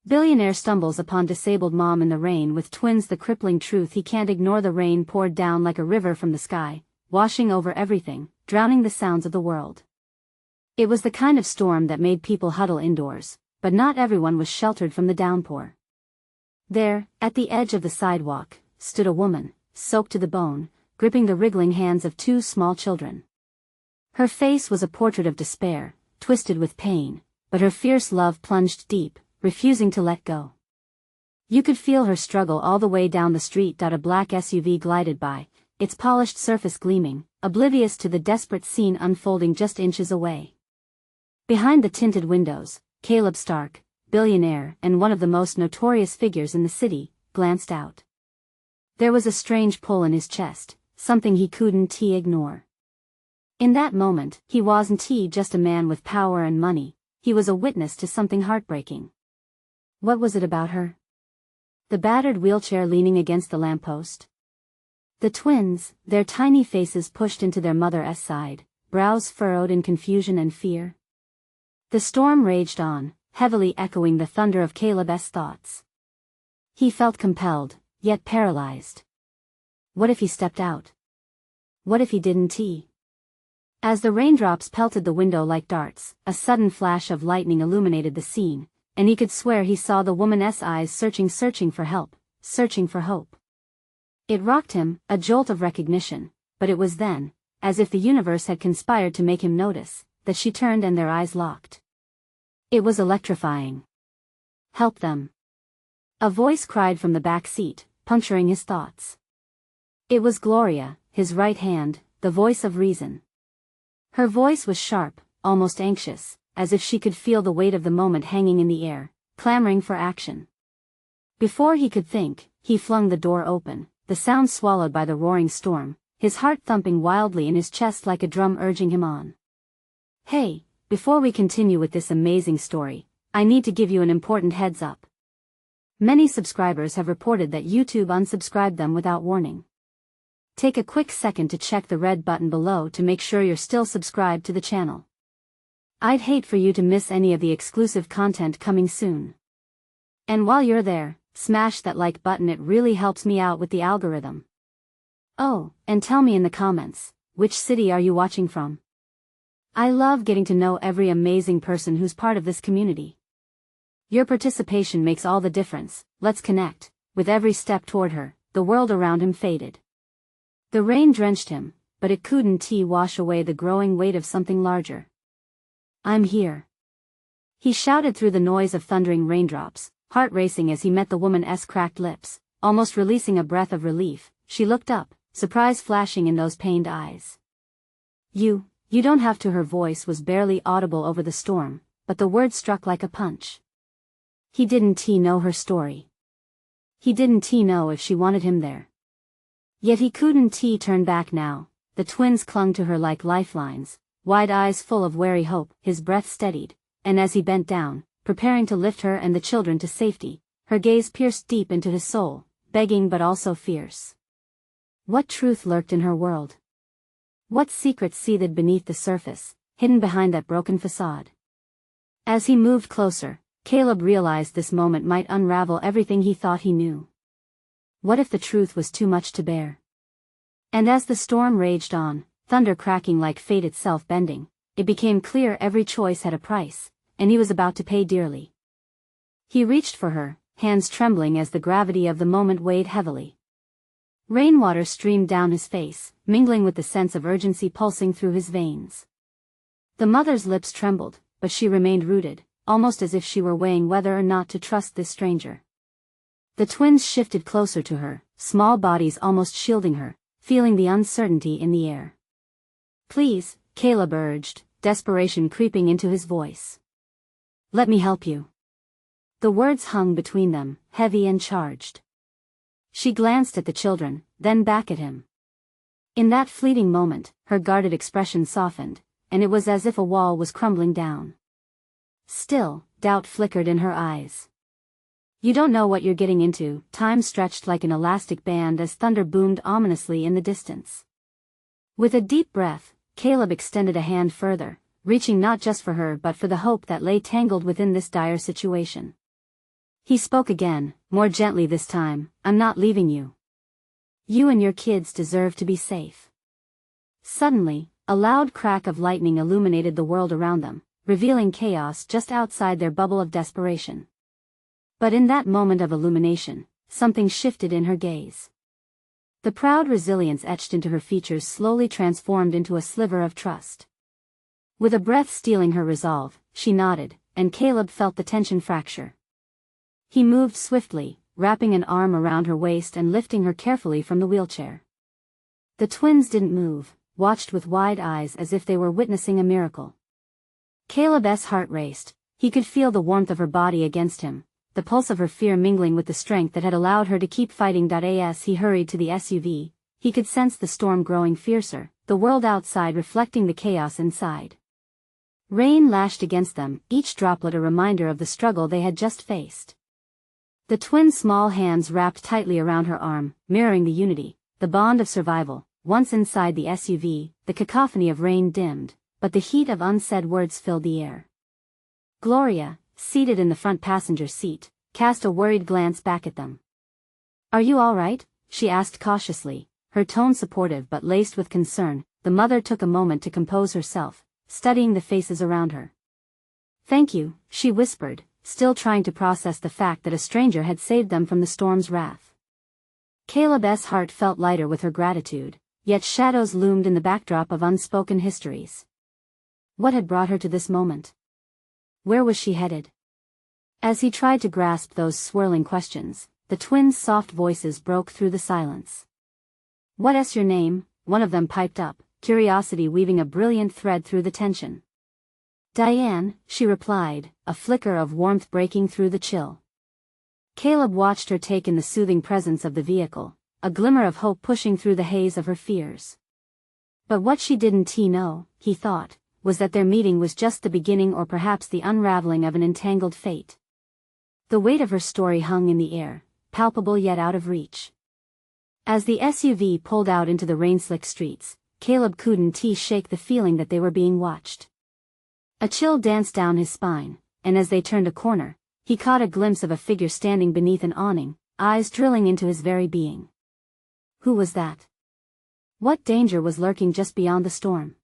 Billionaire stumbles upon disabled mom in the rain with twins. The crippling truth: he can't ignore the rain poured down like a river from the sky, washing over everything, drowning the sounds of the world. It was the kind of storm that made people huddle indoors, but not everyone was sheltered from the downpour. There, at the edge of the sidewalk, stood a woman, soaked to the bone, gripping the wriggling hands of two small children. Her face was a portrait of despair, twisted with pain, but her fierce love plunged deep, refusing to let go. You could feel her struggle all the way down the street. A black SUV glided by, its polished surface gleaming, oblivious to the desperate scene unfolding just inches away. Behind the tinted windows, Caleb Stark, billionaire and one of the most notorious figures in the city, glanced out. There was a strange pull in his chest, something he couldn't ignore. In that moment, he wasn't just a man with power and money, he was a witness to something heartbreaking. What was it about her? The battered wheelchair leaning against the lamppost? The twins, their tiny faces pushed into their mother's side, brows furrowed in confusion and fear? The storm raged on, heavily echoing the thunder of Caleb's thoughts. He felt compelled, yet paralyzed. What if he stepped out? What if he didn't? As the raindrops pelted the window like darts, a sudden flash of lightning illuminated the scene, and he could swear he saw the woman's eyes searching for help, searching for hope. It rocked him, a jolt of recognition, but it was then, as if the universe had conspired to make him notice, that she turned and their eyes locked. It was electrifying. Help them. A voice cried from the back seat, puncturing his thoughts. It was Gloria, his right hand, the voice of reason. Her voice was sharp, almost anxious, as if she could feel the weight of the moment hanging in the air, clamoring for action. Before he could think, he flung the door open, the sound swallowed by the roaring storm, his heart thumping wildly in his chest like a drum urging him on. Hey, before we continue with this amazing story, I need to give you an important heads up. Many subscribers have reported that YouTube unsubscribed them without warning. Take a quick second to check the red button below to make sure you're still subscribed to the channel. I'd hate for you to miss any of the exclusive content coming soon. And while you're there, smash that like button, it really helps me out with the algorithm. Oh, and tell me in the comments, which city are you watching from? I love getting to know every amazing person who's part of this community. Your participation makes all the difference. Let's connect. With every step toward her, the world around him faded. The rain drenched him, but it couldn't wash away the growing weight of something larger. I'm here. He shouted through the noise of thundering raindrops, heart racing as he met the woman's cracked lips, almost releasing a breath of relief. She looked up, surprise flashing in those pained eyes. You don't have to. Her voice was barely audible over the storm, but the words struck like a punch. He didn't know her story. He didn't know if she wanted him there. Yet he couldn't turn back now. The twins clung to her like lifelines, wide eyes full of wary hope. His breath steadied, and as he bent down, preparing to lift her and the children to safety, her gaze pierced deep into his soul, begging but also fierce. What truth lurked in her world? What secrets seethed beneath the surface, hidden behind that broken facade? As he moved closer, Caleb realized this moment might unravel everything he thought he knew. What if the truth was too much to bear? And as the storm raged on, thunder cracking like fate itself bending, it became clear every choice had a price, and he was about to pay dearly. He reached for her, hands trembling as the gravity of the moment weighed heavily. Rainwater streamed down his face, mingling with the sense of urgency pulsing through his veins. The mother's lips trembled, but she remained rooted, almost as if she were weighing whether or not to trust this stranger. The twins shifted closer to her, small bodies almost shielding her, feeling the uncertainty in the air. Please, Caleb urged, desperation creeping into his voice. Let me help you. The words hung between them, heavy and charged. She glanced at the children, then back at him. In that fleeting moment, her guarded expression softened, and it was as if a wall was crumbling down. Still, doubt flickered in her eyes. You don't know what you're getting into. Time stretched like an elastic band as thunder boomed ominously in the distance. With a deep breath, Caleb extended a hand further, reaching not just for her but for the hope that lay tangled within this dire situation. He spoke again, more gently this time. I'm not leaving you. You and your kids deserve to be safe. Suddenly, a loud crack of lightning illuminated the world around them, revealing chaos just outside their bubble of desperation. But in that moment of illumination, something shifted in her gaze. The proud resilience etched into her features slowly transformed into a sliver of trust. With a breath stealing her resolve, she nodded, and Caleb felt the tension fracture. He moved swiftly, wrapping an arm around her waist and lifting her carefully from the wheelchair. The twins didn't move, watched with wide eyes as if they were witnessing a miracle. Caleb's heart raced. He could feel the warmth of her body against him, the pulse of her fear mingling with the strength that had allowed her to keep fighting. As he hurried to the SUV, he could sense the storm growing fiercer, the world outside reflecting the chaos inside. Rain lashed against them, each droplet a reminder of the struggle they had just faced. The twins' small hands wrapped tightly around her arm, mirroring the unity, the bond of survival. Once inside the SUV, the cacophony of rain dimmed, but the heat of unsaid words filled the air. Gloria, seated in the front passenger seat, cast a worried glance back at them. "Are you all right?" she asked cautiously, her tone supportive but laced with concern. The mother took a moment to compose herself, studying the faces around her. "Thank you," she whispered, still trying to process the fact that a stranger had saved them from the storm's wrath. Caleb's heart felt lighter with her gratitude, yet shadows loomed in the backdrop of unspoken histories. What had brought her to this moment? Where was she headed? As he tried to grasp those swirling questions, the twins' soft voices broke through the silence. "What's your name?" one of them piped up, curiosity weaving a brilliant thread through the tension. "Diane," she replied, a flicker of warmth breaking through the chill. Caleb watched her take in the soothing presence of the vehicle, a glimmer of hope pushing through the haze of her fears. But what she didn't know, he thought, was that their meeting was just the beginning or perhaps the unraveling of an entangled fate. The weight of her story hung in the air, palpable yet out of reach. As the SUV pulled out into the rain-slicked streets, Caleb couldn't shake the feeling that they were being watched. A chill danced down his spine, and as they turned a corner, he caught a glimpse of a figure standing beneath an awning, eyes drilling into his very being. Who was that? What danger was lurking just beyond the storm?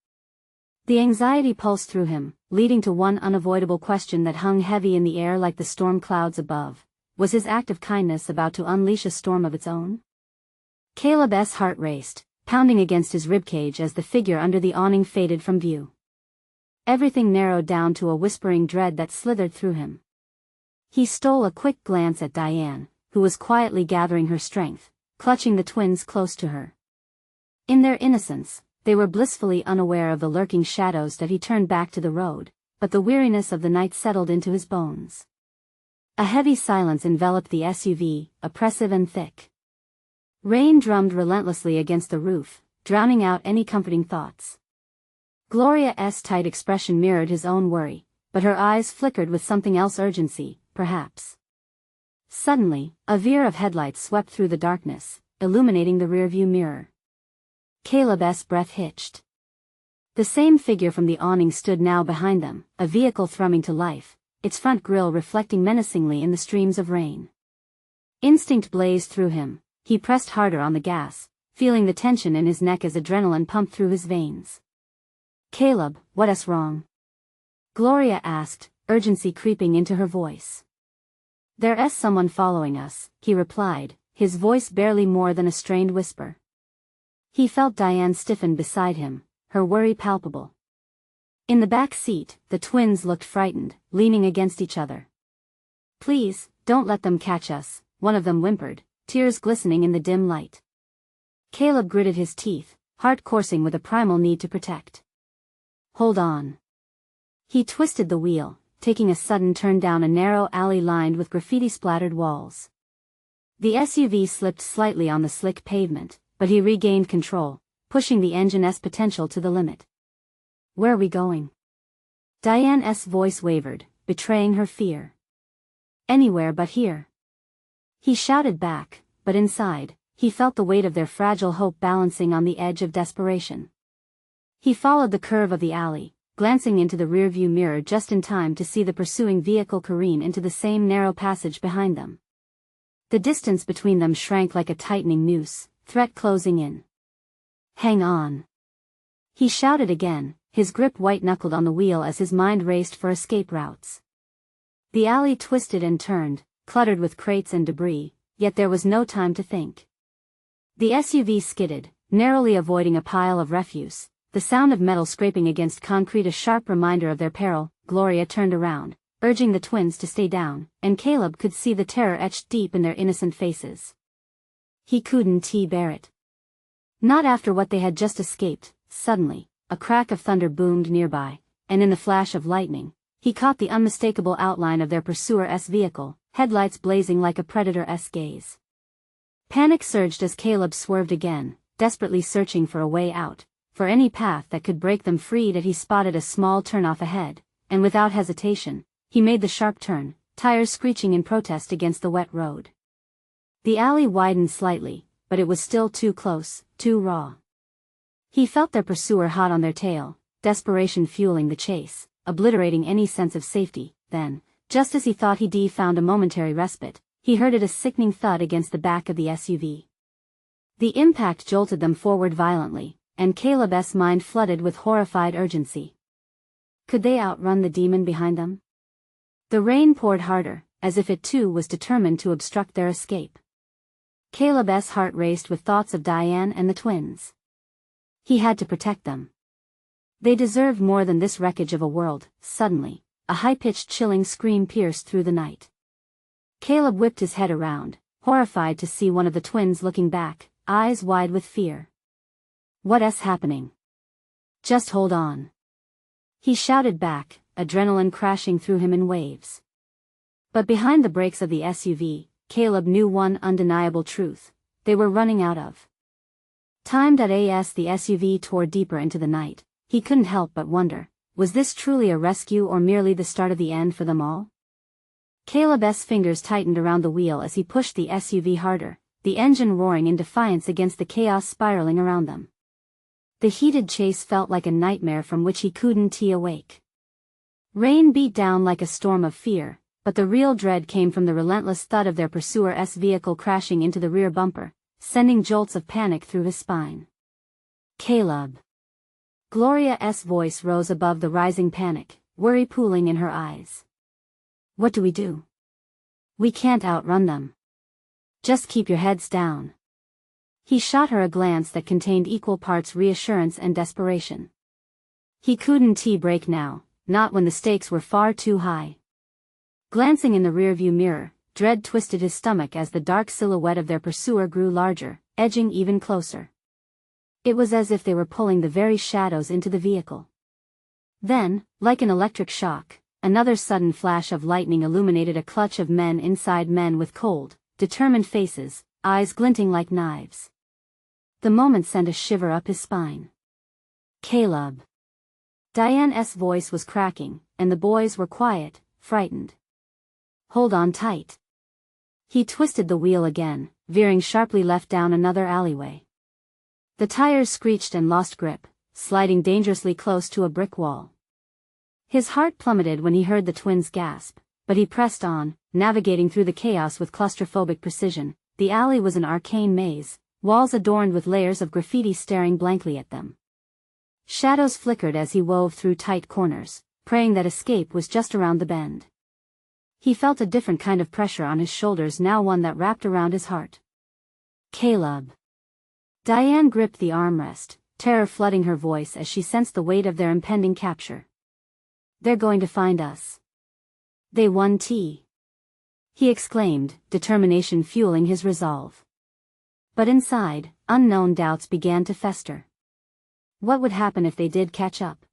The anxiety pulsed through him, leading to one unavoidable question that hung heavy in the air like the storm clouds above. Was his act of kindness about to unleash a storm of its own? Caleb's heart raced, pounding against his ribcage as the figure under the awning faded from view. Everything narrowed down to a whispering dread that slithered through him. He stole a quick glance at Diane, who was quietly gathering her strength, clutching the twins close to her. In their innocence, they were blissfully unaware of the lurking shadows that he turned back to the road, but the weariness of the night settled into his bones. A heavy silence enveloped the SUV, oppressive and thick. Rain drummed relentlessly against the roof, drowning out any comforting thoughts. Gloria's tight expression mirrored his own worry, but her eyes flickered with something else, urgency, perhaps. Suddenly, a veer of headlights swept through the darkness, illuminating the rearview mirror. Caleb's breath hitched. The same figure from the awning stood now behind them, a vehicle thrumming to life, its front grille reflecting menacingly in the streams of rain. Instinct blazed through him. He pressed harder on the gas, feeling the tension in his neck as adrenaline pumped through his veins. "Caleb, what's wrong?" Gloria asked, urgency creeping into her voice. "There's someone following us," he replied, his voice barely more than a strained whisper. He felt Diane stiffen beside him, her worry palpable. In the back seat, the twins looked frightened, leaning against each other. "Please, don't let them catch us," one of them whimpered, tears glistening in the dim light. Caleb gritted his teeth, heart coursing with a primal need to protect. "Hold on." He twisted the wheel, taking a sudden turn down a narrow alley lined with graffiti-splattered walls. The SUV slipped slightly on the slick pavement, but he regained control, pushing the engine's potential to the limit. "Where are we going?" Diane's voice wavered, betraying her fear. "Anywhere but here." He shouted back, but inside, he felt the weight of their fragile hope balancing on the edge of desperation. He followed the curve of the alley, glancing into the rearview mirror just in time to see the pursuing vehicle careen into the same narrow passage behind them. The distance between them shrank like a tightening noose, threat closing in. "Hang on!" he shouted again, his grip white-knuckled on the wheel as his mind raced for escape routes. The alley twisted and turned, cluttered with crates and debris, yet there was no time to think. The SUV skidded, narrowly avoiding a pile of refuse, the sound of metal scraping against concrete a sharp reminder of their peril. Gloria turned around, urging the twins to stay down, and Caleb could see the terror etched deep in their innocent faces. He couldn't bear it. Not after what they had just escaped. Suddenly, a crack of thunder boomed nearby, and in the flash of lightning, he caught the unmistakable outline of their pursuer's vehicle, headlights blazing like a predator's gaze. Panic surged as Caleb swerved again, desperately searching for a way out, for any path that could break them free. That he spotted a small turnoff ahead, and without hesitation, he made the sharp turn, tires screeching in protest against the wet road. The alley widened slightly, but it was still too close, too raw. He felt their pursuer hot on their tail, desperation fueling the chase, obliterating any sense of safety. Then, just as he thought he'd found a momentary respite, he heard a sickening thud against the back of the SUV. The impact jolted them forward violently, and Caleb's mind flooded with horrified urgency. Could they outrun the demon behind them? The rain poured harder, as if it too was determined to obstruct their escape. Caleb's heart raced with thoughts of Diane and the twins. He had to protect them. They deserved more than this wreckage of a world. Suddenly, a high-pitched chilling scream pierced through the night. Caleb whipped his head around, horrified to see one of the twins looking back, eyes wide with fear. "What's happening? Just hold on," he shouted back, adrenaline crashing through him in waves. But behind the brakes of the SUV, Caleb knew one undeniable truth: they were running out of time. As the SUV tore deeper into the night, he couldn't help but wonder, was this truly a rescue or merely the start of the end for them all? Caleb's fingers tightened around the wheel as he pushed the SUV harder, the engine roaring in defiance against the chaos spiraling around them. The heated chase felt like a nightmare from which he couldn't awake. Rain beat down like a storm of fear, but the real dread came from the relentless thud of their pursuer's vehicle crashing into the rear bumper, sending jolts of panic through his spine. "Caleb." Gloria's voice rose above the rising panic, worry pooling in her eyes. "What do we do? We can't outrun them. Just keep your heads down." He shot her a glance that contained equal parts reassurance and desperation. He couldn't brake now, not when the stakes were far too high. Glancing in the rearview mirror, dread twisted his stomach as the dark silhouette of their pursuer grew larger, edging even closer. It was as if they were pulling the very shadows into the vehicle. Then, like an electric shock, another sudden flash of lightning illuminated a clutch of men inside, men with cold, determined faces, eyes glinting like knives. The moment sent a shiver up his spine. "Caleb." Diane's voice was cracking, and the boys were quiet, frightened. "Hold on tight." He twisted the wheel again, veering sharply left down another alleyway. The tires screeched and lost grip, sliding dangerously close to a brick wall. His heart plummeted when he heard the twins gasp, but he pressed on, navigating through the chaos with claustrophobic precision. The alley was an arcane maze, walls adorned with layers of graffiti staring blankly at them. Shadows flickered as he wove through tight corners, praying that escape was just around the bend. He felt a different kind of pressure on his shoulders now, one that wrapped around his heart. "Caleb." Diane gripped the armrest, terror flooding her voice as she sensed the weight of their impending capture. "They're going to find us. They won he exclaimed, determination fueling his resolve. But inside, unknown doubts began to fester. What would happen if they did catch up?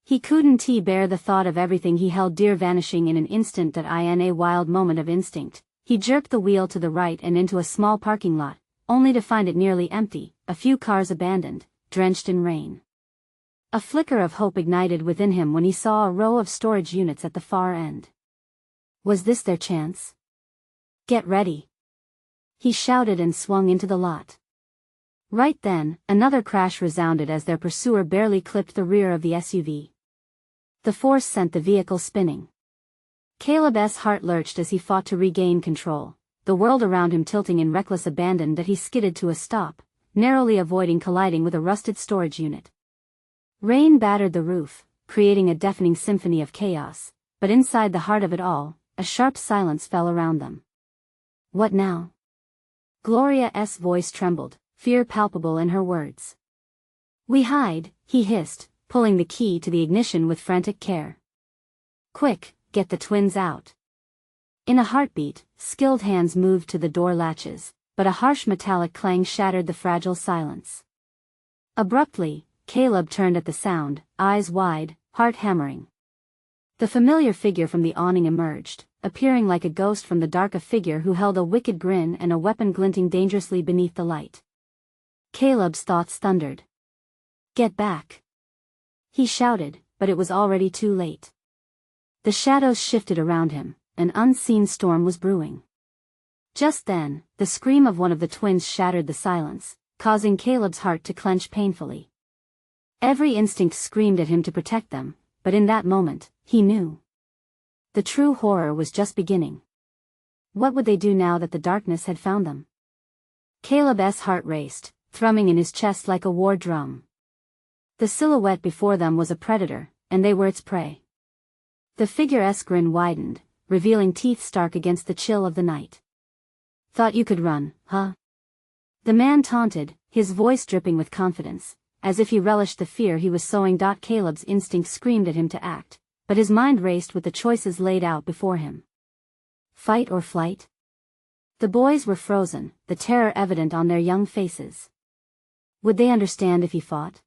He couldn't bear the thought of everything he held dear vanishing in an instant. In a wild moment of instinct, he jerked the wheel to the right and into a small parking lot, only to find it nearly empty, a few cars abandoned, drenched in rain. A flicker of hope ignited within him when he saw a row of storage units at the far end. Was this their chance? "Get ready," he shouted and swung into the lot. Right then, another crash resounded as their pursuer barely clipped the rear of the SUV. The force sent the vehicle spinning. Caleb's heart lurched as he fought to regain control, the world around him tilting in reckless abandon that he skidded to a stop, narrowly avoiding colliding with a rusted storage unit. Rain battered the roof, creating a deafening symphony of chaos, but inside the heart of it all, a sharp silence fell around them. What now? Gloria's voice trembled, fear palpable in her words. We hide, he hissed, pulling the key to the ignition with frantic care. Quick, get the twins out. In a heartbeat, skilled hands moved to the door latches, but a harsh metallic clang shattered the fragile silence. Abruptly, Caleb turned at the sound, eyes wide, heart hammering. The familiar figure from the awning emerged, appearing like a ghost from the dark, a figure who held a wicked grin and a weapon glinting dangerously beneath the light. Caleb's thoughts thundered. Get back! He shouted, but it was already too late. The shadows shifted around him, an unseen storm was brewing. Just then, the scream of one of the twins shattered the silence, causing Caleb's heart to clench painfully. Every instinct screamed at him to protect them, but in that moment, he knew. The true horror was just beginning. What would they do now that the darkness had found them? Caleb's heart raced, thrumming in his chest like a war drum. The silhouette before them was a predator, and they were its prey. The figure's grin widened, revealing teeth stark against the chill of the night. Thought you could run, huh? The man taunted, his voice dripping with confidence, as if he relished the fear he was sowing. Caleb's instinct screamed at him to act, but his mind raced with the choices laid out before him. Fight or flight? The boys were frozen, the terror evident on their young faces. Would they understand if he fought?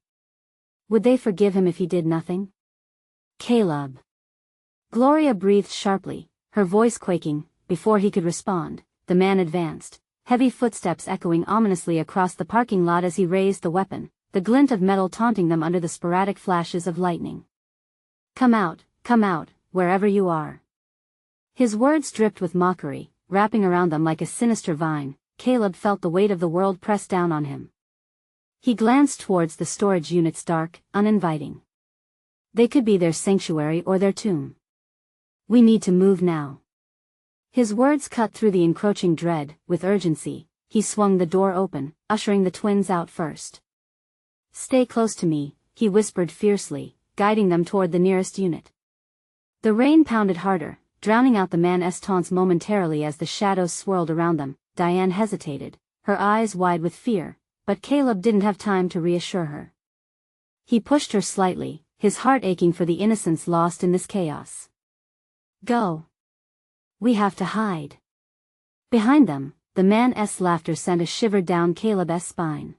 Would they forgive him if he did nothing? Caleb. Gloria breathed sharply, her voice quaking. Before he could respond, the man advanced, heavy footsteps echoing ominously across the parking lot as he raised the weapon, the glint of metal taunting them under the sporadic flashes of lightning. Come out, wherever you are. His words dripped with mockery, wrapping around them like a sinister vine. Caleb felt the weight of the world press down on him. He glanced towards the storage units, dark, uninviting. They could be their sanctuary or their tomb. We need to move now. His words cut through the encroaching dread. With urgency, he swung the door open, ushering the twins out first. Stay close to me, he whispered fiercely, guiding them toward the nearest unit. The rain pounded harder, drowning out the man's taunts momentarily as the shadows swirled around them. Diane hesitated, her eyes wide with fear, but Caleb didn't have time to reassure her. He pushed her slightly, his heart aching for the innocence lost in this chaos. Go. We have to hide. Behind them, the man's laughter sent a shiver down Caleb's spine.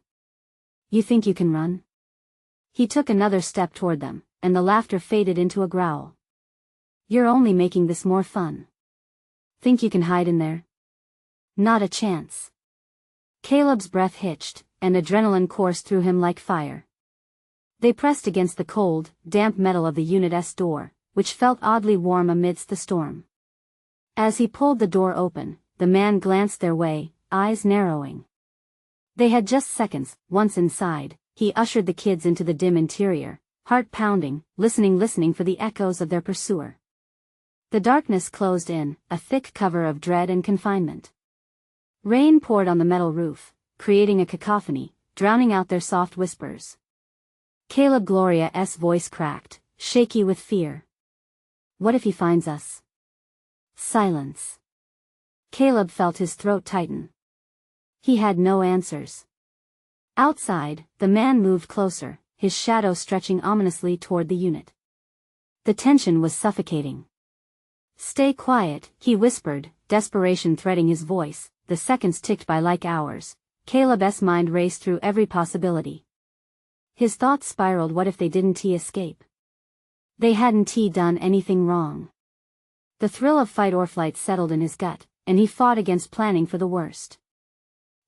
You think you can run? He took another step toward them, and the laughter faded into a growl. You're only making this more fun. Think you can hide in there? Not a chance. Caleb's breath hitched, and adrenaline coursed through him like fire. They pressed against the cold, damp metal of the unit's door, which felt oddly warm amidst the storm. As he pulled the door open, the man glanced their way, eyes narrowing. They had just seconds. Once inside, he ushered the kids into the dim interior, heart pounding, listening for the echoes of their pursuer. The darkness closed in, a thick cover of dread and confinement. Rain poured on the metal roof, creating a cacophony, drowning out their soft whispers. Caleb Gloria's voice cracked, shaky with fear. What if he finds us? Silence. Caleb felt his throat tighten. He had no answers. Outside, the man moved closer, his shadow stretching ominously toward the unit. The tension was suffocating. Stay quiet, he whispered, desperation threading his voice. The seconds ticked by like hours. Caleb's mind raced through every possibility. His thoughts spiraled. What if they didn't escape? They hadn't done anything wrong. The thrill of fight or flight settled in his gut, and he fought against planning for the worst.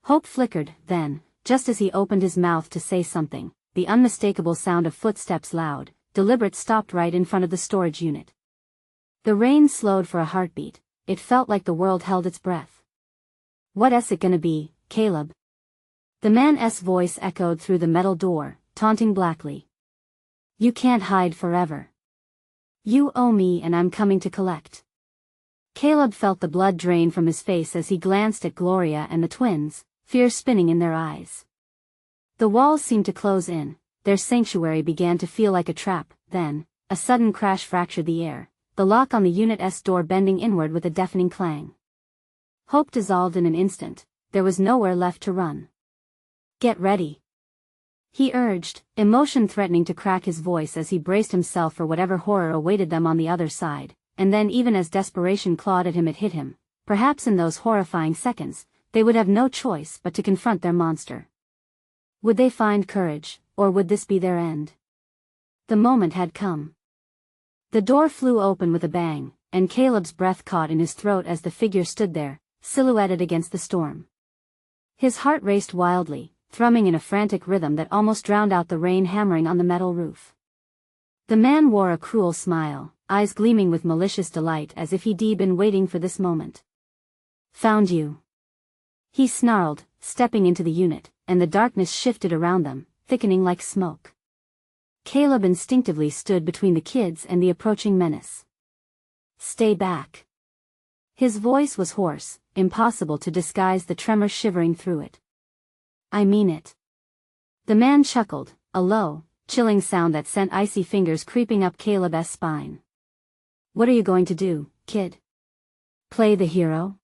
Hope flickered, then, just as he opened his mouth to say something, the unmistakable sound of footsteps, loud, deliberate, stopped right in front of the storage unit. The rain slowed for a heartbeat. It felt like the world held its breath. What's it gonna be, Caleb? The man's voice echoed through the metal door, taunting blackly. You can't hide forever. You owe me and I'm coming to collect. Caleb felt the blood drain from his face as he glanced at Gloria and the twins, fear spinning in their eyes. The walls seemed to close in, their sanctuary began to feel like a trap, then, a sudden crash fractured the air, the lock on the Unit's door bending inward with a deafening clang. Hope dissolved in an instant, there was nowhere left to run. Get ready, he urged, emotion threatening to crack his voice as he braced himself for whatever horror awaited them on the other side, and then even as desperation clawed at him it hit him, perhaps in those horrifying seconds, they would have no choice but to confront their monster. Would they find courage, or would this be their end? The moment had come. The door flew open with a bang, and Caleb's breath caught in his throat as the figure stood there, silhouetted against the storm. His heart raced wildly, thrumming in a frantic rhythm that almost drowned out the rain hammering on the metal roof. The man wore a cruel smile, eyes gleaming with malicious delight as if he'd been waiting for this moment. Found you, he snarled, stepping into the unit, and the darkness shifted around them, thickening like smoke. Caleb instinctively stood between the kids and the approaching menace. Stay back. His voice was hoarse, impossible to disguise the tremor shivering through it. I mean it. The man chuckled, a low, chilling sound that sent icy fingers creeping up Caleb's spine. What are you going to do, kid? Play the hero?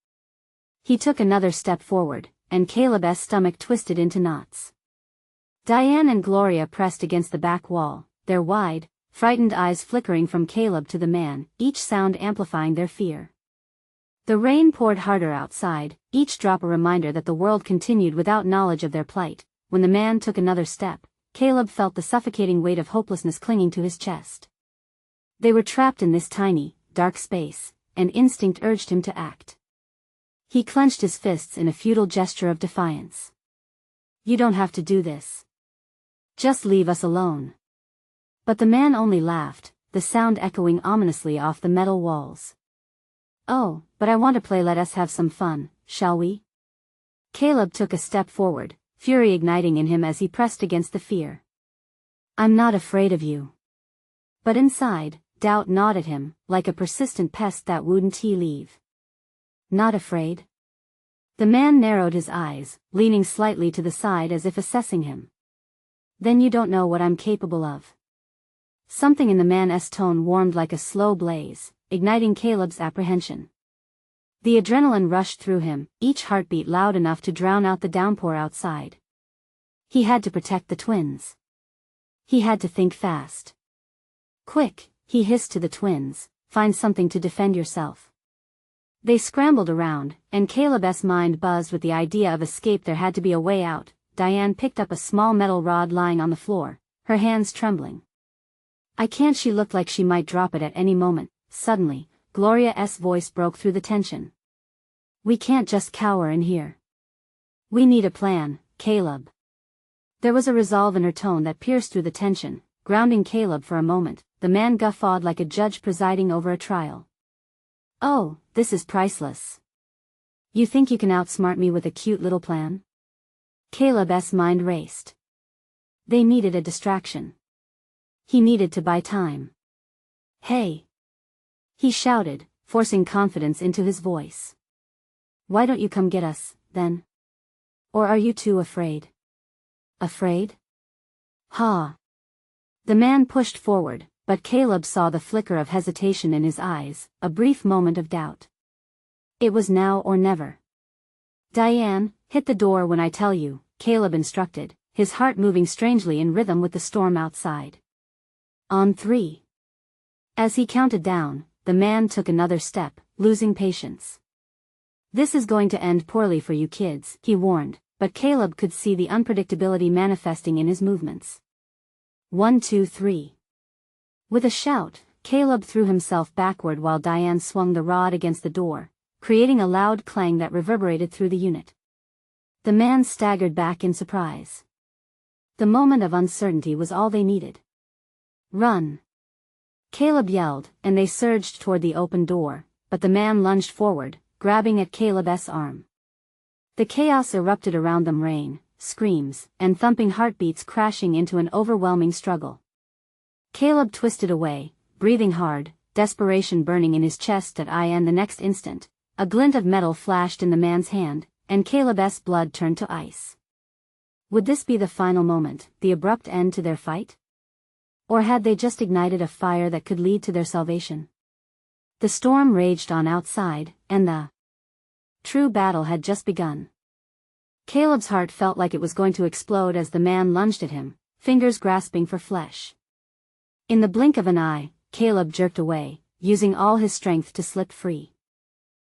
He took another step forward, and Caleb's stomach twisted into knots. Diane and Gloria pressed against the back wall, their wide, frightened eyes flickering from Caleb to the man, each sound amplifying their fear. The rain poured harder outside, each drop a reminder that the world continued without knowledge of their plight. When the man took another step, Caleb felt the suffocating weight of hopelessness clinging to his chest. They were trapped in this tiny, dark space, and instinct urged him to act. He clenched his fists in a futile gesture of defiance. You don't have to do this. Just leave us alone. But the man only laughed, the sound echoing ominously off the metal walls. Oh, but I want to play. Let us have some fun, shall we? Caleb took a step forward, fury igniting in him as he pressed against the fear. I'm not afraid of you. But inside, doubt gnawed at him, like a persistent pest that wouldn't leave. Not afraid? The man narrowed his eyes, leaning slightly to the side as if assessing him. Then you don't know what I'm capable of. Something in the man's tone warmed like a slow blaze, igniting Caleb's apprehension. The adrenaline rushed through him, each heartbeat loud enough to drown out the downpour outside. He had to protect the twins. He had to think fast. Quick, he hissed to the twins, find something to defend yourself. They scrambled around, and Caleb's mind buzzed with the idea of escape. There had to be a way out. Diane picked up a small metal rod lying on the floor, her hands trembling. I can't. She looked like she might drop it at any moment. Suddenly, Gloria's voice broke through the tension. We can't just cower in here. We need a plan, Caleb. There was a resolve in her tone that pierced through the tension, grounding Caleb for a moment. The man guffawed like a judge presiding over a trial. Oh, this is priceless. You think you can outsmart me with a cute little plan? Caleb's mind raced. They needed a distraction. He needed to buy time. Hey! He shouted, forcing confidence into his voice. Why don't you come get us, then? Or are you too afraid? Afraid? Ha! The man pushed forward, but Caleb saw the flicker of hesitation in his eyes, a brief moment of doubt. It was now or never. Diane, hit the door when I tell you, Caleb instructed, his heart moving strangely in rhythm with the storm outside. On 3. As he counted down, the man took another step, losing patience. This is going to end poorly for you kids, he warned, but Caleb could see the unpredictability manifesting in his movements. 1, 2, 3. With a shout, Caleb threw himself backward while Diane swung the rod against the door, creating a loud clang that reverberated through the unit. The man staggered back in surprise. The moment of uncertainty was all they needed. Run! Caleb yelled, and they surged toward the open door, but the man lunged forward, grabbing at Caleb's arm. The chaos erupted around them, rain, screams, and thumping heartbeats crashing into an overwhelming struggle. Caleb twisted away, breathing hard, desperation burning in his chest. The next instant, a glint of metal flashed in the man's hand, and Caleb's blood turned to ice. Would this be the final moment, the abrupt end to their fight? Or had they just ignited a fire that could lead to their salvation? The storm raged on outside, and the true battle had just begun. Caleb's heart felt like it was going to explode as the man lunged at him, fingers grasping for flesh. In the blink of an eye, Caleb jerked away, using all his strength to slip free.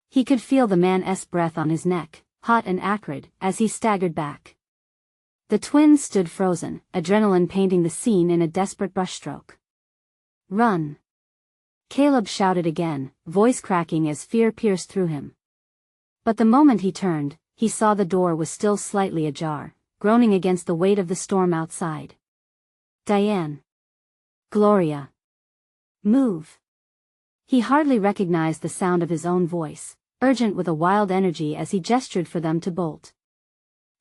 He could feel the man's breath on his neck, hot and acrid, as he staggered back. The twins stood frozen, adrenaline painting the scene in a desperate brushstroke. "Run!" Caleb shouted again, voice cracking as fear pierced through him. But the moment he turned, he saw the door was still slightly ajar, groaning against the weight of the storm outside. "Diane! Gloria! Move!" He hardly recognized the sound of his own voice, urgent with a wild energy as he gestured for them to bolt.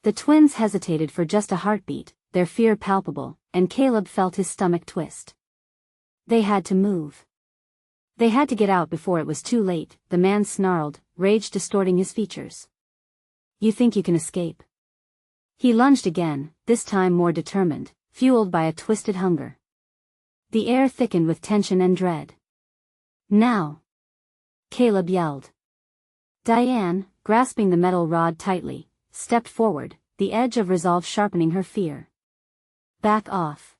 The twins hesitated for just a heartbeat, their fear palpable, and Caleb felt his stomach twist. They had to move. They had to get out before it was too late, the man snarled, rage distorting his features. "You think you can escape?" He lunged again, this time more determined, fueled by a twisted hunger. The air thickened with tension and dread. "Now!" Caleb yelled. Diane, grasping the metal rod tightly, stepped forward, the edge of resolve sharpening her fear. "Back off!"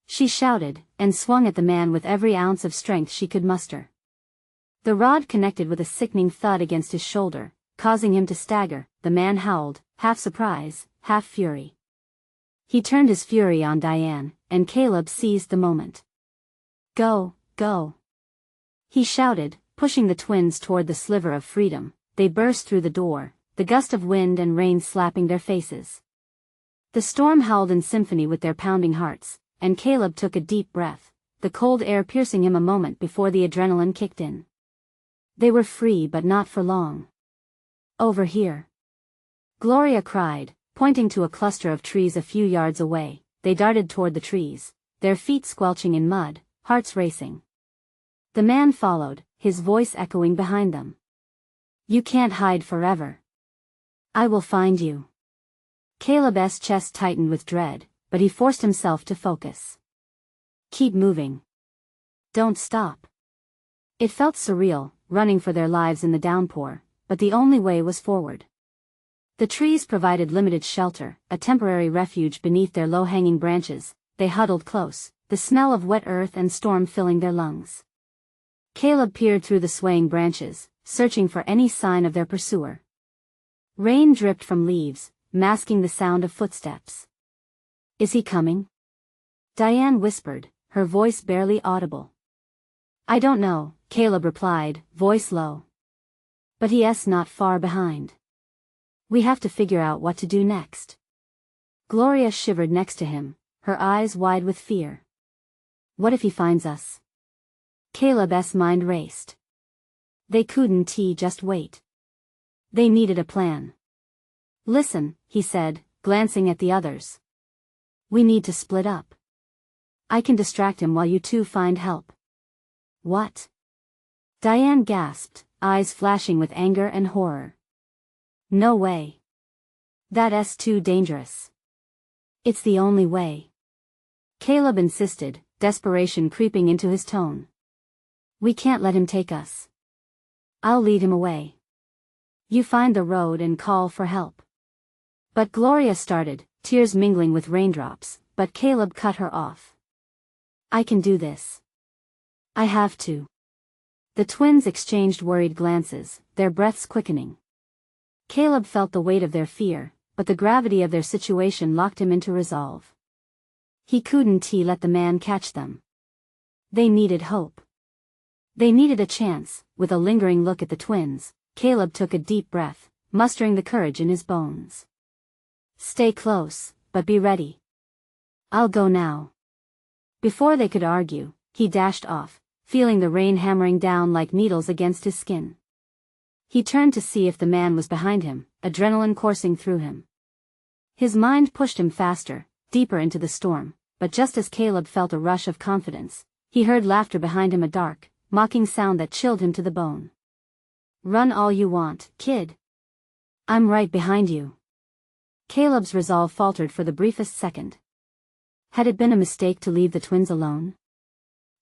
she shouted, and swung at the man with every ounce of strength she could muster. The rod connected with a sickening thud against his shoulder, causing him to stagger. The man howled, half surprise, half fury. He turned his fury on Diane, and Caleb seized the moment. "Go, go!" he shouted, pushing the twins toward the sliver of freedom. They burst through the door, the gust of wind and rain slapping their faces. The storm howled in symphony with their pounding hearts, and Caleb took a deep breath, the cold air piercing him a moment before the adrenaline kicked in. They were free but not for long. "Over here!" Gloria cried, pointing to a cluster of trees a few yards away. They darted toward the trees, their feet squelching in mud, hearts racing. The man followed, his voice echoing behind them. "You can't hide forever. I will find you." Caleb's chest tightened with dread, but he forced himself to focus. "Keep moving. Don't stop." It felt surreal, running for their lives in the downpour, but the only way was forward. The trees provided limited shelter, a temporary refuge beneath their low-hanging branches. They huddled close, the smell of wet earth and storm filling their lungs. Caleb peered through the swaying branches, searching for any sign of their pursuer. Rain dripped from leaves, masking the sound of footsteps. "Is he coming?" Diane whispered, her voice barely audible. "I don't know," Caleb replied, voice low. "But he's not far behind. We have to figure out what to do next." Gloria shivered next to him, her eyes wide with fear. "What if he finds us?" Caleb's mind raced. They couldn't just wait. They needed a plan. "Listen," he said, glancing at the others. "We need to split up. I can distract him while you two find help." "What?" Diane gasped, eyes flashing with anger and horror. "No way. That's too dangerous." "It's the only way," Caleb insisted, desperation creeping into his tone. "We can't let him take us. I'll lead him away. You find the road and call for help." But Gloria started, tears mingling with raindrops, but Caleb cut her off. "I can do this. I have to." The twins exchanged worried glances, their breaths quickening. Caleb felt the weight of their fear, but the gravity of their situation locked him into resolve. He couldn't let the man catch them. They needed hope. They needed a chance. With a lingering look at the twins, Caleb took a deep breath, mustering the courage in his bones. "Stay close, but be ready. I'll go now." Before they could argue, he dashed off, feeling the rain hammering down like needles against his skin. He turned to see if the man was behind him, adrenaline coursing through him. His mind pushed him faster, deeper into the storm, but just as Caleb felt a rush of confidence, He heard laughter behind him, a dark, mocking sound that chilled him to the bone. "Run all you want, kid. I'm right behind you." Caleb's resolve faltered for the briefest second. Had it been a mistake to leave the twins alone?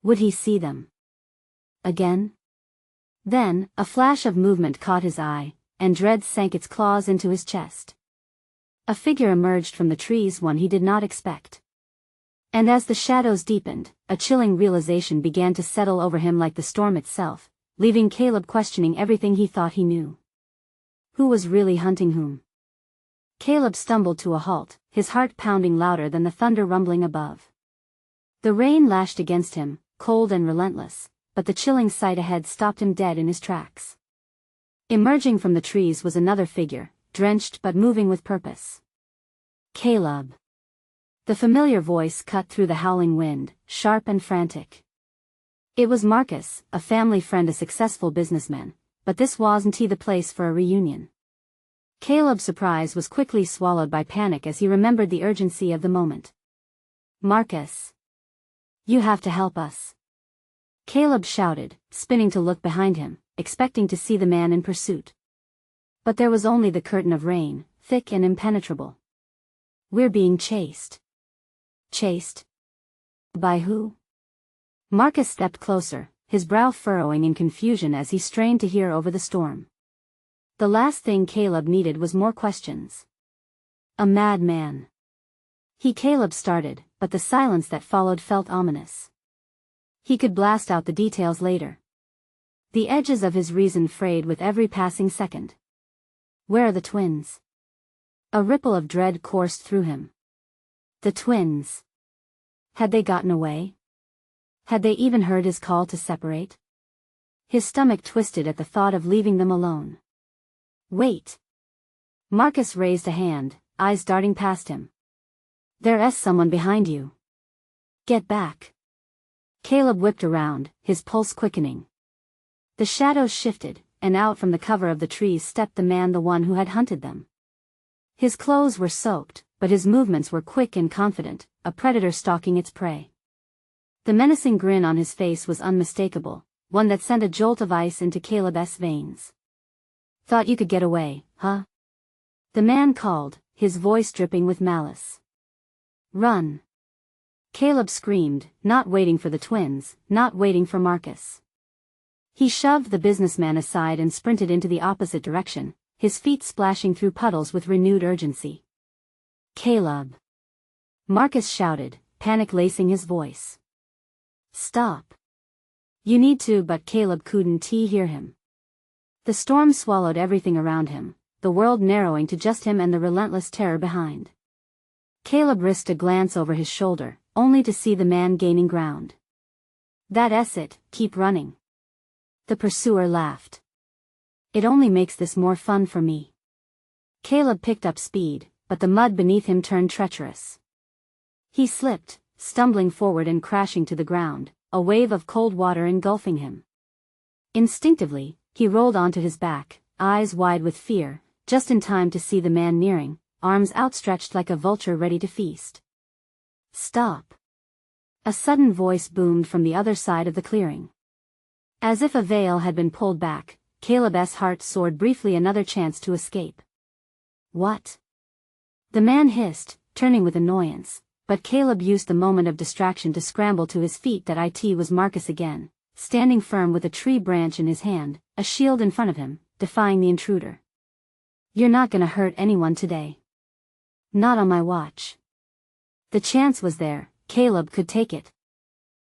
Would he see them again? Then, a flash of movement caught his eye, and dread sank its claws into his chest. A figure emerged from the trees, one he did not expect. And as the shadows deepened, a chilling realization began to settle over him like the storm itself, leaving Caleb questioning everything he thought he knew. Who was really hunting whom? Caleb stumbled to a halt, his heart pounding louder than the thunder rumbling above. The rain lashed against him, cold and relentless, but the chilling sight ahead stopped him dead in his tracks. Emerging from the trees was another figure, drenched but moving with purpose. "Caleb." The familiar voice cut through the howling wind, sharp and frantic. It was Marcus, a family friend, a successful businessman, but this wasn't the place for a reunion. Caleb's surprise was quickly swallowed by panic as he remembered the urgency of the moment. "Marcus. You have to help us." Caleb shouted, spinning to look behind him, expecting to see the man in pursuit. But there was only the curtain of rain, thick and impenetrable. "We're being chased." "Chased? By who?" Marcus stepped closer, his brow furrowing in confusion as he strained to hear over the storm. The last thing Caleb needed was more questions. "A madman." Caleb started, but the silence that followed felt ominous. He could blast out the details later. The edges of his reason frayed with every passing second. "Where are the twins?" A ripple of dread coursed through him. The twins. Had they gotten away? Had they even heard his call to separate? His stomach twisted at the thought of leaving them alone. "Wait." Marcus raised a hand, eyes darting past him. "There's someone behind you. Get back." Caleb whipped around, his pulse quickening. The shadows shifted, and out from the cover of the trees stepped the man, the one who had hunted them. His clothes were soaked, but his movements were quick and confident, a predator stalking its prey. The menacing grin on his face was unmistakable, one that sent a jolt of ice into Caleb's veins. "Thought you could get away, huh?" The man called, his voice dripping with malice. "Run." Caleb screamed, not waiting for the twins, not waiting for Marcus. He shoved the businessman aside and sprinted into the opposite direction, his feet splashing through puddles with renewed urgency. "Caleb!" Marcus shouted, panic lacing his voice. "Stop. You need to," but Caleb couldn't hear him. The storm swallowed everything around him, the world narrowing to just him and the relentless terror behind. Caleb risked a glance over his shoulder, only to see the man gaining ground. "That's it, keep running." The pursuer laughed. "It only makes this more fun for me." Caleb picked up speed, but the mud beneath him turned treacherous. He slipped, stumbling forward and crashing to the ground, a wave of cold water engulfing him. Instinctively, he rolled onto his back, eyes wide with fear, just in time to see the man nearing, arms outstretched like a vulture ready to feast. "Stop." A sudden voice boomed from the other side of the clearing. As if a veil had been pulled back, Caleb's heart soared briefly, another chance to escape. "What?" The man hissed, turning with annoyance, but Caleb used the moment of distraction to scramble to his feet. It was Marcus again, standing firm with a tree branch in his hand, a shield in front of him, defying the intruder. "You're not gonna hurt anyone today. Not on my watch." The chance was there, Caleb could take it.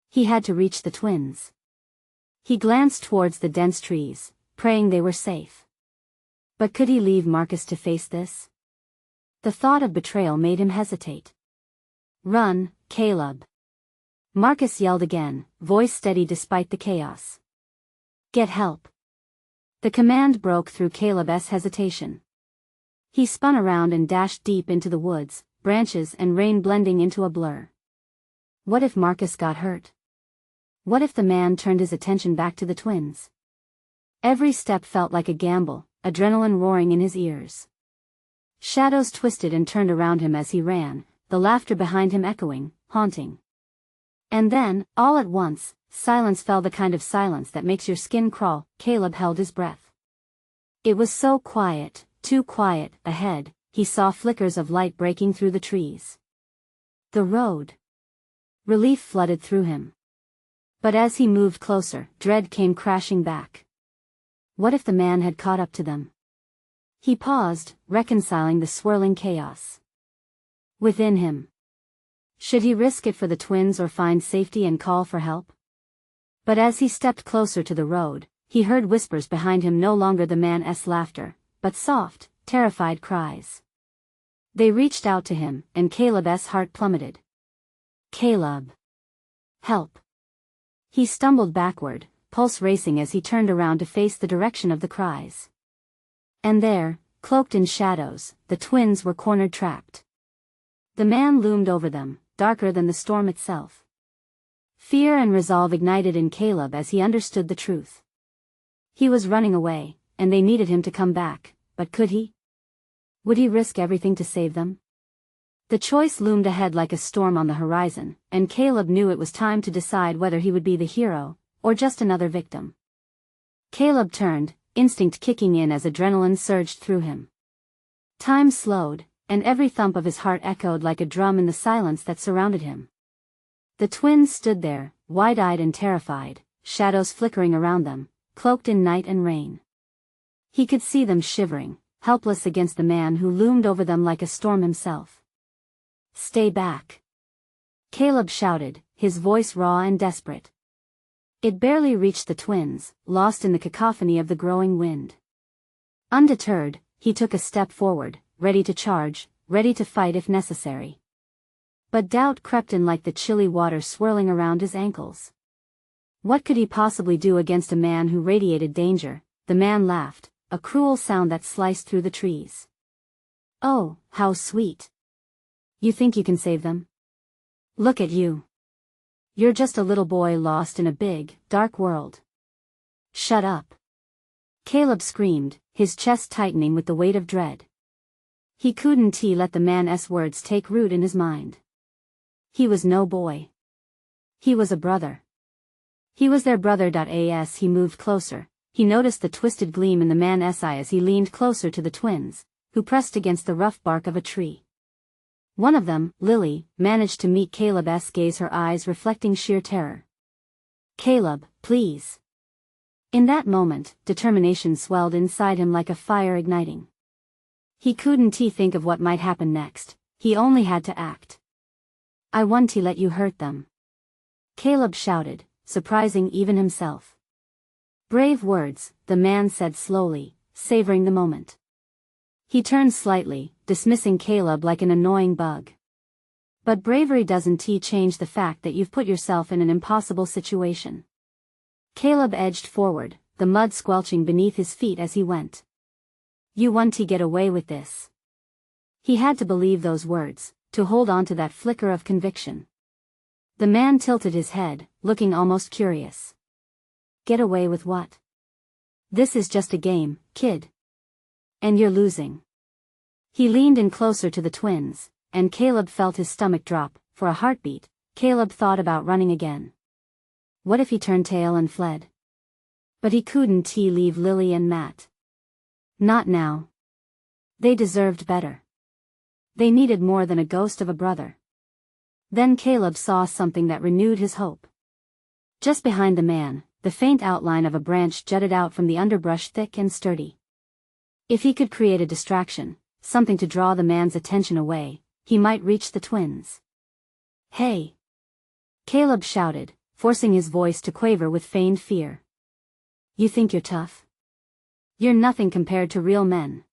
He had to reach the twins. He glanced towards the dense trees, praying they were safe. But could he leave Marcus to face this? The thought of betrayal made him hesitate. "Run, Caleb." Marcus yelled again, voice steady despite the chaos. "Get help." The command broke through Caleb's hesitation. He spun around and dashed deep into the woods, branches and rain blending into a blur. What if Marcus got hurt? What if the man turned his attention back to the twins? Every step felt like a gamble, adrenaline roaring in his ears. Shadows twisted and turned around him as he ran, the laughter behind him echoing, haunting. And then, all at once, silence fell, the kind of silence that makes your skin crawl. Caleb held his breath. It was so quiet, too quiet. Ahead, he saw flickers of light breaking through the trees. The road. Relief flooded through him. But as he moved closer, dread came crashing back. What if the man had caught up to them? He paused, reconciling the swirling chaos within him. Should he risk it for the twins or find safety and call for help? But as he stepped closer to the road, he heard whispers behind him, no longer the man's laughter, but soft, terrified cries. They reached out to him, and Caleb's heart plummeted. Caleb! Help! He stumbled backward, pulse racing as he turned around to face the direction of the cries. And there, cloaked in shadows, the twins were cornered, trapped. The man loomed over them, darker than the storm itself. Fear and resolve ignited in Caleb as he understood the truth. He was running away, and they needed him to come back, but could he? Would he risk everything to save them? The choice loomed ahead like a storm on the horizon, and Caleb knew it was time to decide whether he would be the hero, or just another victim. Caleb turned, instinct kicking in as adrenaline surged through him. Time slowed, and every thump of his heart echoed like a drum in the silence that surrounded him. The twins stood there, wide-eyed and terrified, shadows flickering around them, cloaked in night and rain. He could see them shivering, helpless against the man who loomed over them like a storm himself. "Stay back!" Caleb shouted, his voice raw and desperate. It barely reached the twins, lost in the cacophony of the growing wind. Undeterred, he took a step forward, ready to charge, ready to fight if necessary. But doubt crept in like the chilly water swirling around his ankles. What could he possibly do against a man who radiated danger? The man laughed, a cruel sound that sliced through the trees. "Oh, how sweet. You think you can save them? Look at you. You're just a little boy lost in a big, dark world." "Shut up!" Caleb screamed, his chest tightening with the weight of dread. He couldn't let the man's words take root in his mind. He was no boy. He was a brother. He was their brother. As he moved closer, he noticed the twisted gleam in the man's eye as he leaned closer to the twins, who pressed against the rough bark of a tree. One of them, Lily, managed to meet Caleb's gaze, her eyes reflecting sheer terror. "Caleb, please." In that moment, determination swelled inside him like a fire igniting. He couldn't think of what might happen next, he only had to act. "I won't let you hurt them," Caleb shouted, surprising even himself. "Brave words," the man said slowly, savoring the moment. He turned slightly, dismissing Caleb like an annoying bug. "But bravery doesn't change the fact that you've put yourself in an impossible situation." Caleb edged forward, the mud squelching beneath his feet as he went. "You won't get away with this." He had to believe those words, to hold on to that flicker of conviction. The man tilted his head, looking almost curious. "Get away with what? This is just a game, kid. And you're losing." He leaned in closer to the twins, and Caleb felt his stomach drop. For a heartbeat, Caleb thought about running again. What if he turned tail and fled? But he couldn't leave Lily and Matt. Not now. They deserved better. They needed more than a ghost of a brother. Then Caleb saw something that renewed his hope. Just behind the man, the faint outline of a branch jutted out from the underbrush, thick and sturdy. If he could create a distraction, something to draw the man's attention away, he might reach the twins. "Hey!" Caleb shouted, forcing his voice to quaver with feigned fear. "You think you're tough? You're nothing compared to real men."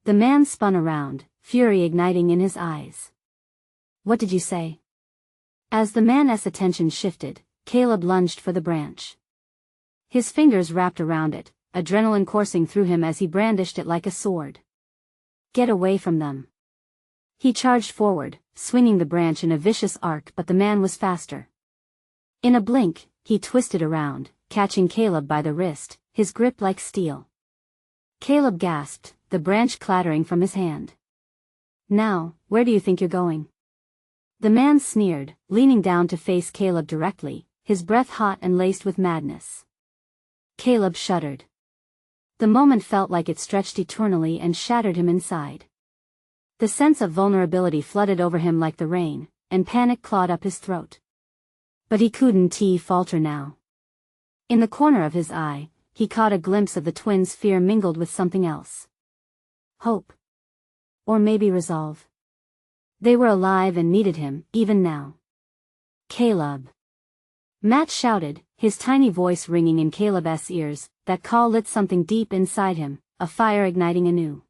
The man spun around, fury igniting in his eyes. "What did you say?" As the man's attention shifted, Caleb lunged for the branch. His fingers wrapped around it, adrenaline coursing through him as he brandished it like a sword. "Get away from them." He charged forward, swinging the branch in a vicious arc, but the man was faster. In a blink, he twisted around, catching Caleb by the wrist, his grip like steel. Caleb gasped, the branch clattering from his hand. "Now, where do you think you're going?" The man sneered, leaning down to face Caleb directly, his breath hot and laced with madness. Caleb shuddered. The moment felt like it stretched eternally and shattered him inside. The sense of vulnerability flooded over him like the rain, and panic clawed up his throat. But he couldn't falter now. In the corner of his eye, he caught a glimpse of the twins' fear mingled with something else. Hope. Or maybe resolve. They were alive and needed him, even now. Caleb. Matt shouted, his tiny voice ringing in Caleb's ears. That call lit something deep inside him, a fire igniting anew.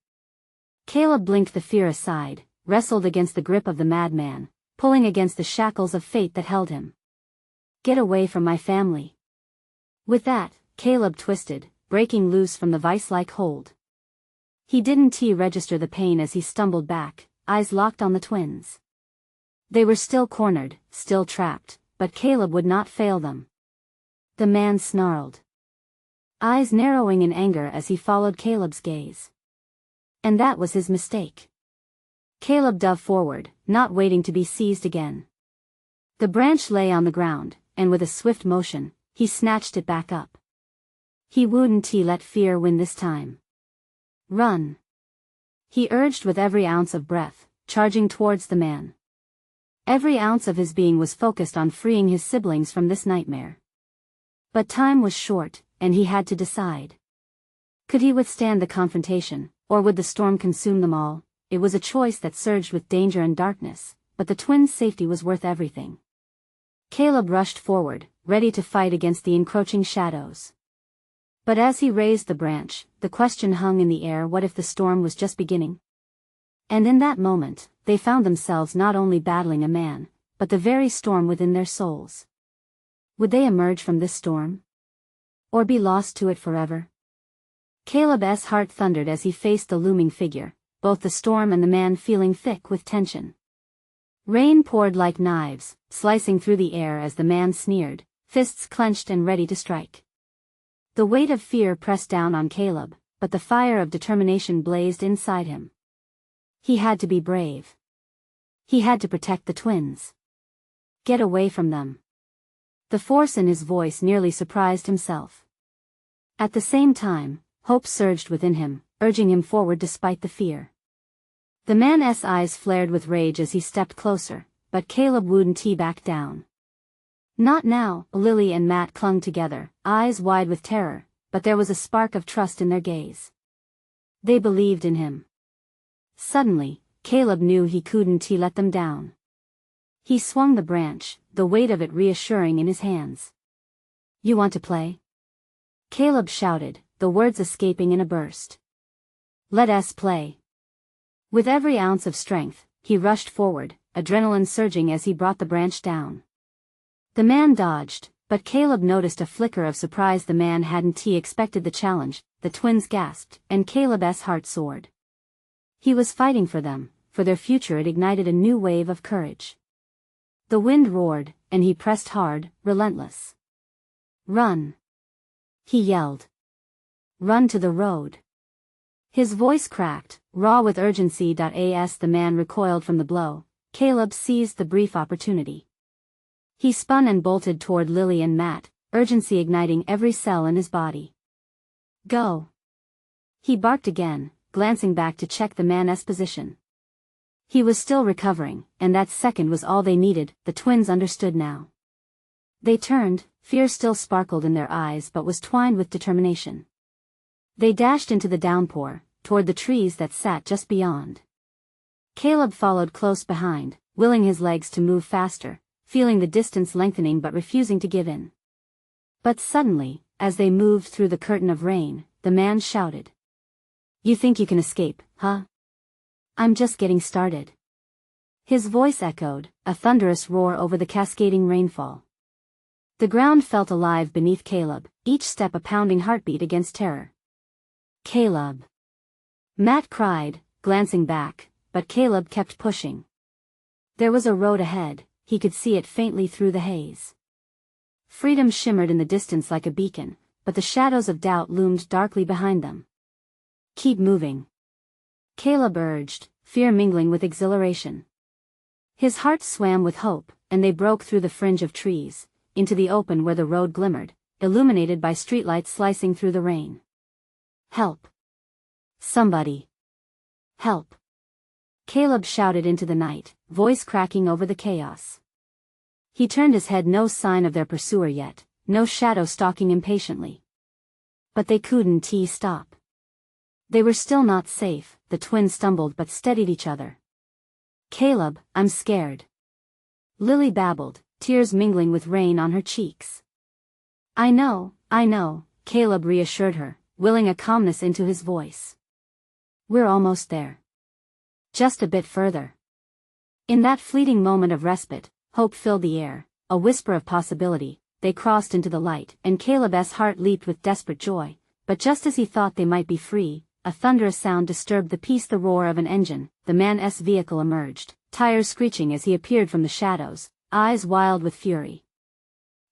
Caleb blinked the fear aside, wrestled against the grip of the madman, pulling against the shackles of fate that held him. Get away from my family. With that, Caleb twisted, breaking loose from the vice-like hold. He didn't register the pain as he stumbled back, eyes locked on the twins. They were still cornered, still trapped, but Caleb would not fail them. The man snarled, eyes narrowing in anger as he followed Caleb's gaze. And that was his mistake. Caleb dove forward, not waiting to be seized again. The branch lay on the ground, and with a swift motion, he snatched it back up. He wouldn't let fear win this time. Run. He urged with every ounce of breath, charging towards the man. Every ounce of his being was focused on freeing his siblings from this nightmare. But time was short, and he had to decide. Could he withstand the confrontation, or would the storm consume them all? It was a choice that surged with danger and darkness, but the twins' safety was worth everything. Caleb rushed forward, ready to fight against the encroaching shadows. But as he raised the branch, the question hung in the air: what if the storm was just beginning? And in that moment, they found themselves not only battling a man, but the very storm within their souls. Would they emerge from this storm? Or be lost to it forever? Caleb's heart thundered as he faced the looming figure, both the storm and the man feeling thick with tension. Rain poured like knives, slicing through the air as the man sneered, fists clenched and ready to strike. The weight of fear pressed down on Caleb, but the fire of determination blazed inside him. He had to be brave. He had to protect the twins. Get away from them. The force in his voice nearly surprised himself. At the same time, hope surged within him, urging him forward despite the fear. The man's eyes flared with rage as he stepped closer, but Caleb wouldn't back down. Not now. Lily and Matt clung together, eyes wide with terror, but there was a spark of trust in their gaze. They believed in him. Suddenly, Caleb knew he couldn't let them down. He swung the branch, the weight of it reassuring in his hands. You want to play? Caleb shouted, the words escaping in a burst. Let us play. With every ounce of strength, he rushed forward, adrenaline surging as he brought the branch down. The man dodged, but Caleb noticed a flicker of surprise. The man hadn't expected the challenge. The twins gasped, and Caleb's heart soared. He was fighting for them, for their future. It ignited a new wave of courage. The wind roared, and he pressed hard, relentless. Run! He yelled. Run to the road. His voice cracked, raw with urgency. As the man recoiled from the blow, Caleb seized the brief opportunity. He spun and bolted toward Lily and Matt, urgency igniting every cell in his body. Go! He barked again, glancing back to check the man's position. He was still recovering, and that second was all they needed. The twins understood now. They turned, fear still sparkled in their eyes but was twined with determination. They dashed into the downpour, toward the trees that sat just beyond. Caleb followed close behind, willing his legs to move faster, feeling the distance lengthening but refusing to give in. But suddenly, as they moved through the curtain of rain, the man shouted. You think you can escape, huh? I'm just getting started. His voice echoed, a thunderous roar over the cascading rainfall. The ground felt alive beneath Caleb, each step a pounding heartbeat against terror. Caleb! Matt cried, glancing back, but Caleb kept pushing. There was a road ahead, he could see it faintly through the haze. Freedom shimmered in the distance like a beacon, but the shadows of doubt loomed darkly behind them. Keep moving. Caleb urged, fear mingling with exhilaration. His heart swam with hope, and they broke through the fringe of trees, into the open where the road glimmered, illuminated by streetlights slicing through the rain. Help! Somebody! Help! Caleb shouted into the night, voice cracking over the chaos. He turned his head, no sign of their pursuer yet, no shadow stalking impatiently. But they couldn't stop. They were still not safe. The twins stumbled but steadied each other. Caleb, I'm scared. Lily babbled, tears mingling with rain on her cheeks. I know, Caleb reassured her, willing a calmness into his voice. We're almost there. Just a bit further. In that fleeting moment of respite, hope filled the air, a whisper of possibility. They crossed into the light, and Caleb's heart leaped with desperate joy, but just as he thought they might be free, a thunderous sound disturbed the peace. The roar of an engine. The man's vehicle emerged, tires screeching as he appeared from the shadows, eyes wild with fury.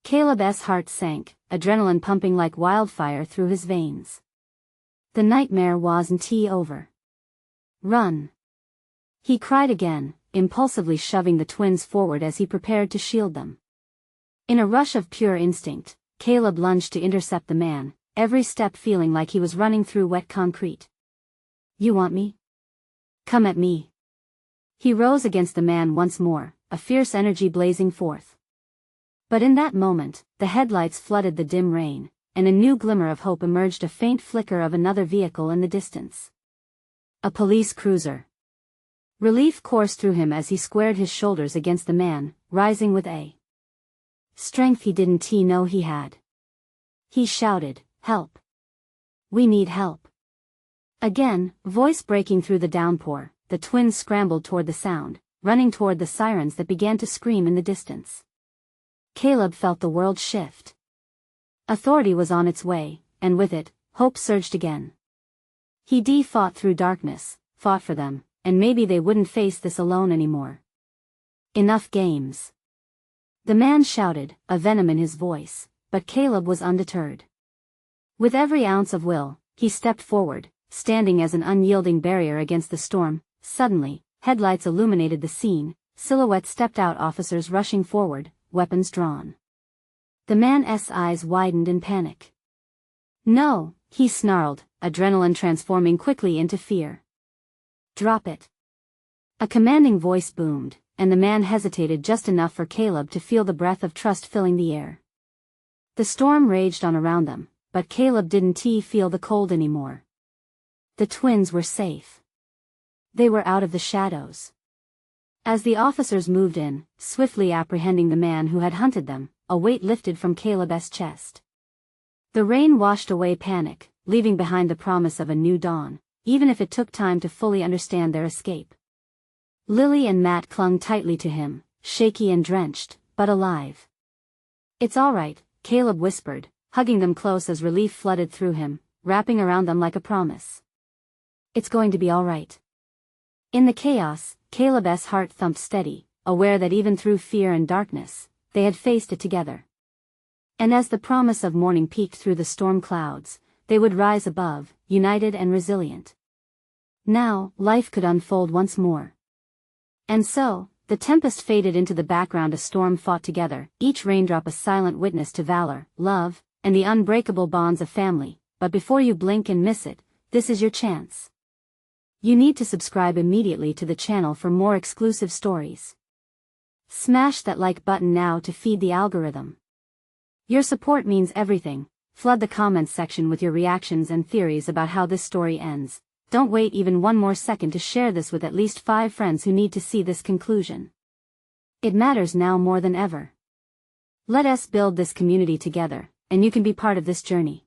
Caleb's heart sank, adrenaline pumping like wildfire through his veins. The nightmare wasn't over. Run! He cried again, impulsively shoving the twins forward as he prepared to shield them. In a rush of pure instinct, Caleb lunged to intercept the man, every step feeling like he was running through wet concrete. You want me? Come at me. He rose against the man once more, a fierce energy blazing forth. But in that moment, the headlights flooded the dim rain, and a new glimmer of hope emerged, a faint flicker of another vehicle in the distance. A police cruiser. Relief coursed through him as he squared his shoulders against the man, rising with a strength he didn't know he had. He shouted, "Help! We need help!" Again, voice breaking through the downpour, the twins scrambled toward the sound, running toward the sirens that began to scream in the distance. Caleb felt the world shift. Authority was on its way, and with it, hope surged again. He fought through darkness, fought for them, and maybe they wouldn't face this alone anymore. Enough games. The man shouted, a venom in his voice, but Caleb was undeterred. With every ounce of will, he stepped forward, standing as an unyielding barrier against the storm. Suddenly, headlights illuminated the scene, silhouettes stepped out, officers rushing forward, weapons drawn. The man's eyes widened in panic. No, he snarled, adrenaline transforming quickly into fear. Drop it. A commanding voice boomed, and the man hesitated just enough for Caleb to feel the breath of trust filling the air. The storm raged on around them, but Caleb didn't feel the cold anymore. The twins were safe. They were out of the shadows. As the officers moved in, swiftly apprehending the man who had hunted them, a weight lifted from Caleb's chest. The rain washed away panic, leaving behind the promise of a new dawn, even if it took time to fully understand their escape. Lily and Matt clung tightly to him, shaky and drenched, but alive. It's all right, Caleb whispered, hugging them close as relief flooded through him, wrapping around them like a promise. It's going to be all right. In the chaos, Caleb's heart thumped steady, aware that even through fear and darkness, they had faced it together. And as the promise of morning peeked through the storm clouds, they would rise above, united and resilient. Now, life could unfold once more. And so, the tempest faded into the background. A storm fought together, each raindrop a silent witness to valor, love, and the unbreakable bonds of family. But before you blink and miss it, this is your chance. You need to subscribe immediately to the channel for more exclusive stories. Smash that like button now to feed the algorithm. Your support means everything. Flood the comments section with your reactions and theories about how this story ends. Don't wait even one more second to share this with at least 5 friends who need to see this conclusion. It matters now more than ever. Let us build this community together, and you can be part of this journey.